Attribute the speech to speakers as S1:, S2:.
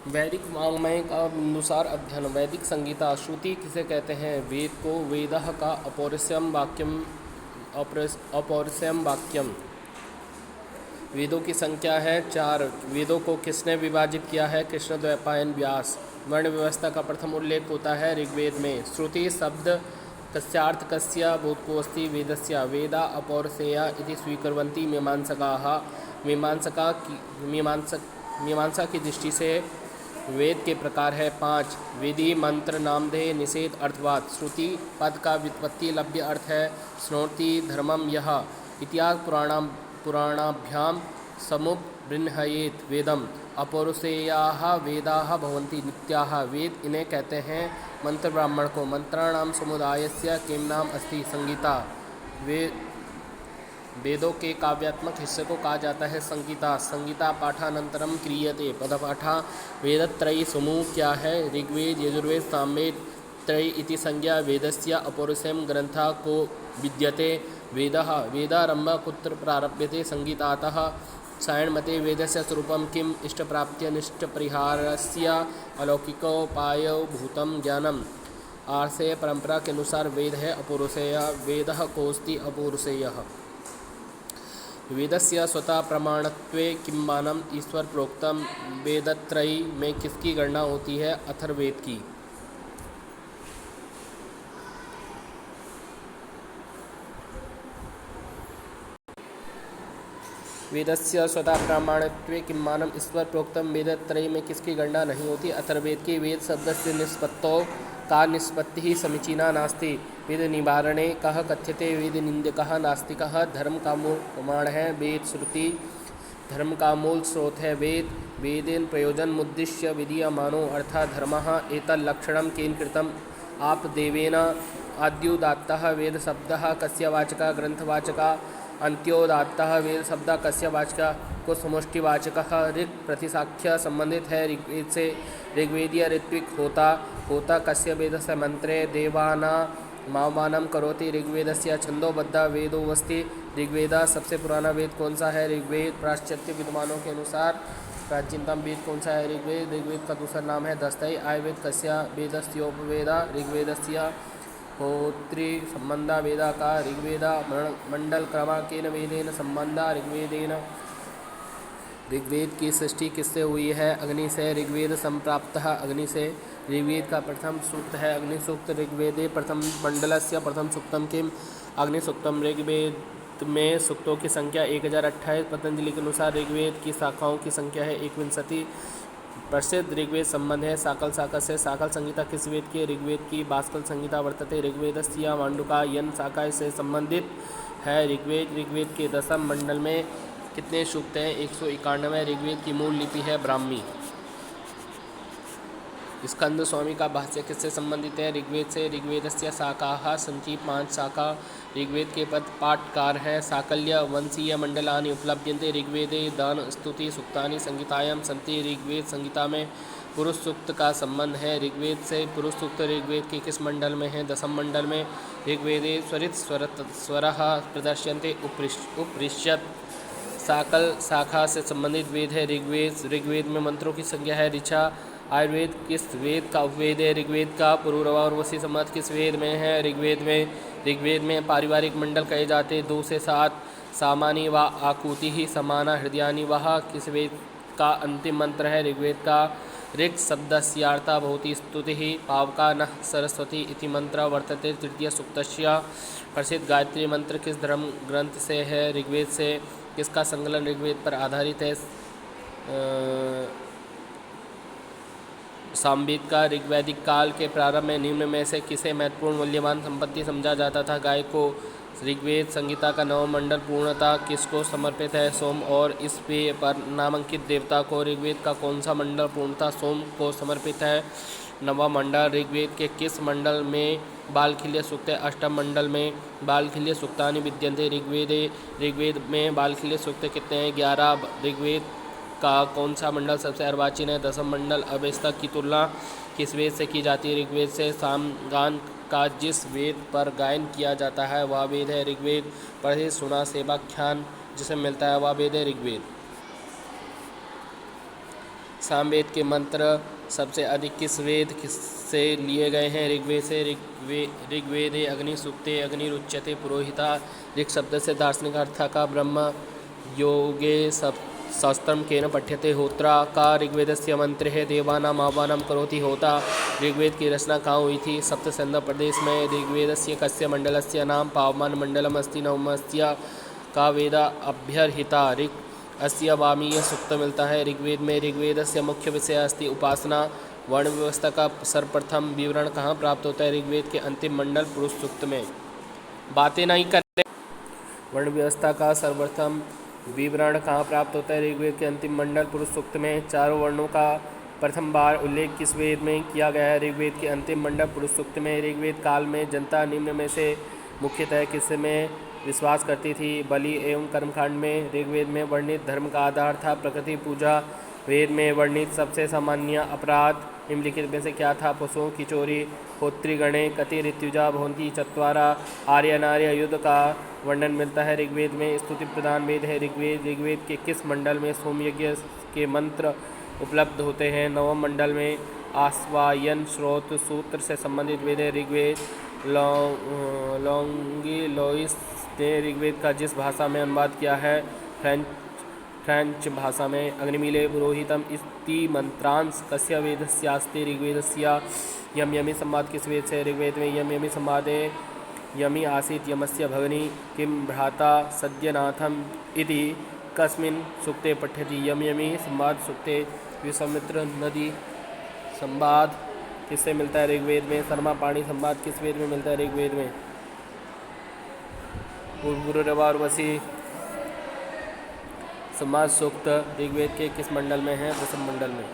S1: वैदिक वाङ्मय का बिंदुसार अध्ययन। वैदिक संगीता। श्रुति किसे कहते हैं? वेद को। वेदः का अपौरुषेयम वाक्यम। वेदों की संख्या है 4। वेदों को किसने विभाजित किया है? कृष्णद्वैपायन व्यास। वर्ण व्यवस्था का प्रथम उल्लेख होता है ऋग्वेद में। श्रुति शब्द कस्यार्थ कस्य बोधकोऽस्ति वेदस्य। वेदा अपौरुषेया इति स्वीकुर्वन्ति मीमांसकाः। मीमांसा की दृष्टि से वेद के प्रकार है 5। विधि मंत्र नामधेय निषेध अर्थवाद। श्रुति पद का व्युत्पत्ति लभ्य अर्थ है शृणोति धर्मम यः। इतिहास पुराणाभ्याम समुपबृंहयेत वेदम। अपौरुषेयाः वेदाः भवन्ति नित्याः। वेद इन्हें कहते हैं मंत्र ब्राह्मण को। मंत्राणाम समुदायस्य किम नाम अस्ति? संगीता। वेदों के काव्यात्मक हिस्से को कहा जाता है संगीता। संगीता पाठानंतरम क्रियते। पदपाठा। वेदत्रयी समूह क्या है? ऋग्वेद यजुर्वेद सामवेद त्रयी इति संज्ञा वेदस्य अपौरुषेयं ग्रंथः को विद्यते। वेदः वेदारंभ कुत्र प्रारभ्यते? संगीतातः। सायणमते वेदस्य स्वरूपं किम्? इष्टप्राप्त्यनिष्टपरिहारस्य अलौकिकोपायो भूतं ज्ञानम्। आर्षेय परंपरा के अनुसार वेद है अपौरुषेय। वेदः कोऽस्ति अपौरुषेयः? वेदस्य स्वतः प्रमाणत्वे किम्मानम। ईश्वर प्रोक्तम। वेदत्रयी में किसकी गणना होती है? अथर्ववेद की। वेदस्य स्वतः प्रमाणत्वे किम्मानम। ईश्वर प्रोक्तम। वेदत्रयी में किसकी गणना नहीं होती? अथर्ववेद की। वेद शब्द से निष्पत्तौ का निष्पत्ति ही समीचीना नास्ति। वेद निवारणे कह कथ्यते? वेद निंदकः नास्तिकः। धर्म का मूल प्रमाण है वेद। श्रुति धर्म का मूल स्रोत है वेद। वेदेन प्रयोजन मुद्दिश्य विधीयमानो अर्थात् धर्मः एतल्लक्षणं केन कृतम्? आप देवेन। आद्योदात्तः वेद शब्दः कस्य वाचकः? ग्रंथवाचकः। अंत्योदात्तः वेद शब्दः कस्य वाचकः? को समष्टिवाचकः। ऋक् प्रतिशाख्य संबंधित है ऋग्वेद से। ऋग्वेदीय ऋत्विक होता कस्य वेदस्य मंत्रे? देवाना मावमानं करोति। ऋग्वेदस्य छंदोबद्ध वेदोऽस्ति। ऋग्वेद सबसे पुराना वेद कौन सा है? ऋग्वेद। पाश्चात्य विद्वानों के अनुसार प्राचीनतम वेद कौन सा है? ऋग्वेद। ऋग्वेद का दूसरा नाम है दस्तई। आयुर्वेद कस्य वेदस्योपवेदा? ऋग्वेदस्य। होत्री संबंधा वेदा का। ऋग्वेद। मंडल क्रमांकेन वेदेन संबंधा ऋग्वेदेन। ऋग्वेद की सृष्टि किससे हुई है? अग्नि से। ऋग्वेद संप्राप्तः अग्नि से। ऋग्वेद का प्रथम सूक्त है अग्नि सूक्त। ऋग्वेदे प्रथम मंडलस्य प्रथम सूक्तम किम? अग्नि सूक्तम। ऋग्वेद में सूक्तों की संख्या 1028। पतंजलि के अनुसार ऋग्वेद की शाखाओं की संख्या है 51। प्रसिद्ध ऋग्वेद संबंध है साकल शाखा से। साकल संहिता किस वेद की? ऋग्वेद की। बाष्कल संहिता वर्तते ऋग्वेदस्य मांडुका यन शाखा से संबंधित है ऋग्वेद। ऋग्वेद के दशम मंडल में कितने सूक्त हैं? 191। ऋग्वेद की मूल लिपि है ब्राह्मी। स्कंद स्वामी का भाष्य किससे संबंधित है? ऋग्वेद से। ऋग्वेदस्य शाखाः सन्ति 5 शाखा। ऋग्वेद के पद पाठकार हैं साकल्य वंशीय मंडलानि उपलभ्यन्ते। ऋग्वेदे दान स्तुति सूक्तानि संहितायां सन्ति। ऋग्वेद संहिता में पुरुष सूक्त का संबंध है ऋग्वेद से। पुरुष सूक्त ऋग्वेद के किस मंडल में है? दशम मंडल में। ऋग्वेदे स्वरित स्वरः प्रदर्श्यन्ते उपरिष्यत्। साकल शाखा से संबंधित वेद है ऋग्वेद। ऋग्वेद में मंत्रों की संख्या है ऋचा। आयुर्वेद किस वेद का उपवेद है? ऋग्वेद का। पुरूरवा और वसी संबंध किस वेद में है? ऋग्वेद में। ऋग्वेद में पारिवारिक मंडल कहे जाते 2 से 7। सामानी व आकुति ही समाना हृदयानि वह किस वेद का अंतिम मंत्र है? ऋग्वेद का। ऋक् शब्दस्यार्था भवति स्तुतिः पावका नः सरस्वती इति मंत्र वर्तते तृतीय सूक्तस्य। प्रसिद्ध गायत्री मंत्र किस धर्म ग्रंथ से है? ऋग्वेद से। किसका संकलन ऋग्वेद पर आधारित है? सामवेद का। ऋग्वैदिक काल के प्रारंभ में निम्न में से किसे महत्वपूर्ण मूल्यवान संपत्ति समझा जाता था? गाय को। ऋग्वेद संहिता का नवम मंडल पूर्णतः किसको समर्पित है? सोम और इस पेय पर नामांकित देवता को। ऋग्वेद का कौन सा मंडल पूर्णतः सोम को समर्पित है? नवम मंडल। ऋग्वेद के किस मंडल में बालखिल्य सूक्त है? अष्टम मंडल में। बालखिल्य सूक्तानि विद्यन्ते ऋग्वेदे। ऋग्वेद में बालखिल्य सूक्त कितने हैं? 11। ऋग्वेद का कौन सा मंडल सबसे अर्वाचीन है? दशम मंडल। अवेस्तक की तुलना किस वेद से की जाती है? ऋग्वेद से। सामगान का जिस वेद पर गायन किया जाता है वह वेद है ऋग्वेद। पढ़े सुना सेवाख्यान जिसे मिलता है वह वेद है ऋग्वेद। सामवेद के मंत्र सबसे अधिक किस वेद से लिए गए हैं? ऋग्वेद से। ऋग्वेदे अग्नि सूक्ते अग्निरुच्यते पुरोहिता। ऋग शब्द से दार्शनिक अर्थ का ब्रह्म योगे शास्त्रम केन पठ्यते। होत्रा का ऋग्वेदस्य मंत्र है। देवानाम आह्वानं करोति होता। ऋग्वेद की रचना कहाँ हुई थी? सप्तस्कंद प्रदेश में। ऋग्वेदस्य कस्य मंडलस्य नाम पावमान मंडलम अस्ति। नवमस्य का वेदा अभ्यर्हिता। ऋग अस्य वामीय सूक्त मिलता है ऋग्वेद में। ऋग्वेदस्य मुख्य विषय अस्ति उपासना। वर्ण व्यवस्था का सर्वप्रथम विवरण कहाँ प्राप्त होता है? ऋग्वेद के अंतिम मंडल पुरुष सूक्त में। बातें नहीं कर रहे। वर्ण व्यवस्था का सर्वप्रथम विवरण कहाँ प्राप्त होता है? ऋग्वेद के अंतिम मंडल पुरुष सूक्त में। चारों वर्णों का प्रथम बार उल्लेख किस वेद में किया गया है? ऋग्वेद के अंतिम मंडल पुरुष सूक्त में। ऋग्वेद काल में जनता निम्न में से मुख्यतः किस में विश्वास करती थी? बलि एवं कर्मकांड में। ऋग्वेद में वर्णित धर्म का आधार था प्रकृति पूजा। वेद में वर्णित सबसे सामान्य अपराध निम्नलिखित में से क्या था? पशुओं की चोरी। होत्रिगणे कति ऋत्युजा भवन्ति चत्वारा। आर्य नार्य युद्ध का वर्णन मिलता है ऋग्वेद में। स्तुति प्रधान वेद है ऋग्वेद। ऋग्वेद के किस मंडल में सोमयज्ञ के मंत्र उपलब्ध होते हैं? नवम मंडल में। आश्वायन श्रोत सूत्र से संबंधित वेद है ऋग्वेद। लॉन्गिलोइस ने ऋग्वेद का जिस भाषा में अनुवाद किया है फ्रेंच भाषा में। अग्निमीले पुरोहितम इति मंत्रांश कस्य वेदस्यास्ति? ऋग्वेदस्य। यम यमी संवाद किस वेद से? ऋग्वेद में। यम यमी संवादे यमी आसीत् यमस्य भगिनी किं भ्राता सद्यनाथम इति कस्मिन् सूक्ते पठ्यति? यम यमी संवाद सूक्ते। विश्वामित्र नदी संवाद किससे मिलता है? ऋग्वेद में। शर्मा पाणी संवाद किस वेद में मिलता है? ऋग्वेद में। उर्वशी संवाद सूक्त ऋग्वेद के किस मंडल में है? दशम मंडल में।